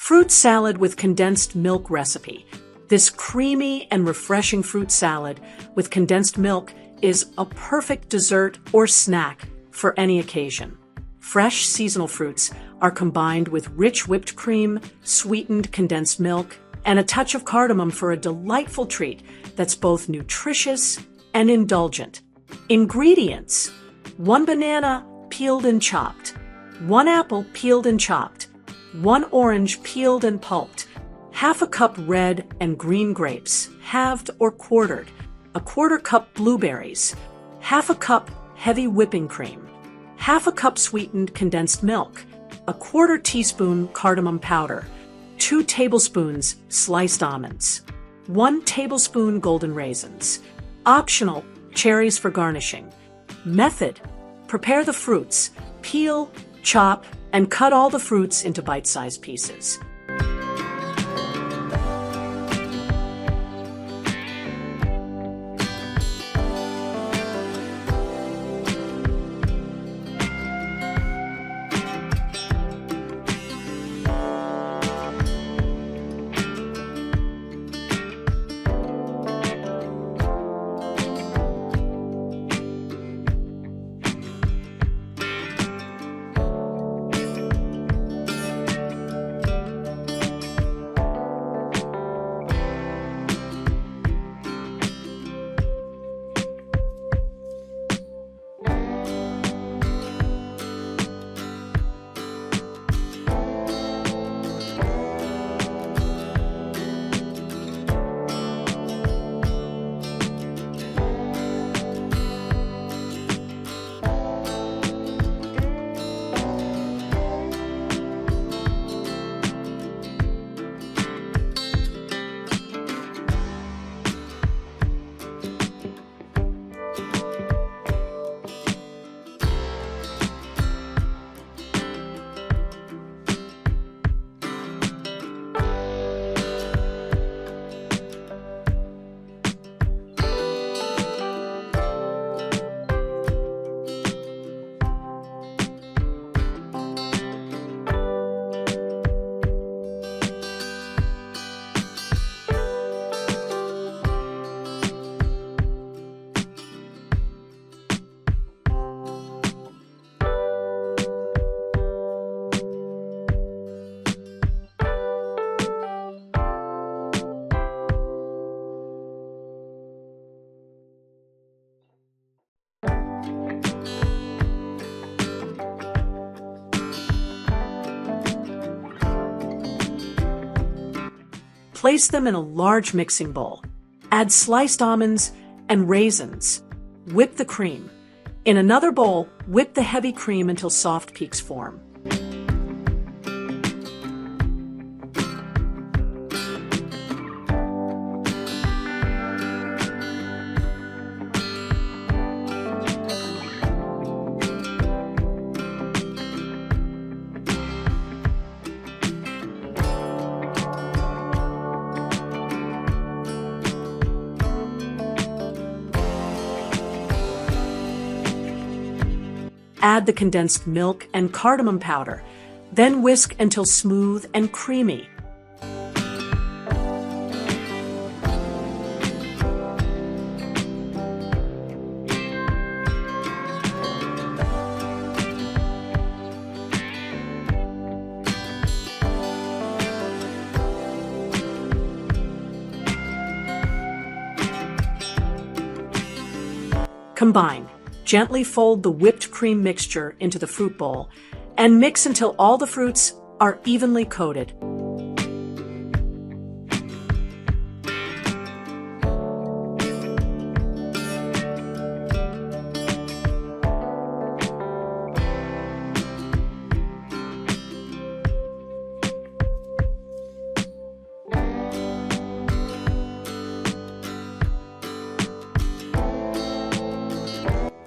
Fruit salad with condensed milk recipe. This creamy and refreshing fruit salad with condensed milk is a perfect dessert or snack for any occasion. Fresh seasonal fruits are combined with rich whipped cream, sweetened condensed milk, and a touch of cardamom for a delightful treat that's both nutritious and indulgent. Ingredients: 1 banana peeled and chopped, 1 apple peeled and chopped, 1 orange peeled and pulped, half a cup red and green grapes, halved or quartered, a 1/4 cup blueberries, half a cup heavy whipping cream, half a cup sweetened condensed milk, a 1/4 teaspoon cardamom powder, 2 tablespoons sliced almonds, 1 tablespoon golden raisins. Optional, cherries for garnishing. Method: prepare the fruits, peel, chop, and cut all the fruits into bite-sized pieces. Place them in a large mixing bowl. Add sliced almonds and raisins. Whip the cream. In another bowl, whip the heavy cream until soft peaks form. Add the condensed milk and cardamom powder, then whisk until smooth and creamy. Combine. Gently fold the whipped cream mixture into the fruit bowl and mix until all the fruits are evenly coated.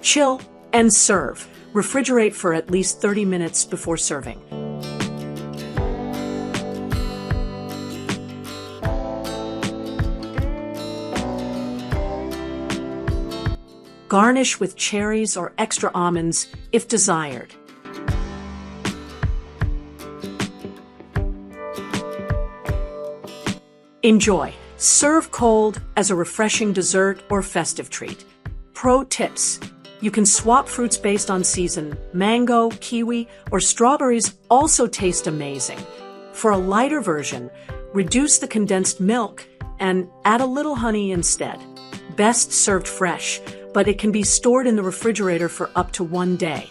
Chill and serve. Refrigerate for at least 30 minutes before serving. Garnish with cherries or extra almonds if desired. Enjoy. Serve cold as a refreshing dessert or festive treat. Pro tips. You can swap fruits based on season. Mango, kiwi, or strawberries also taste amazing. For a lighter version, reduce the condensed milk and add a little honey instead. Best served fresh, but it can be stored in the refrigerator for up to 1 day.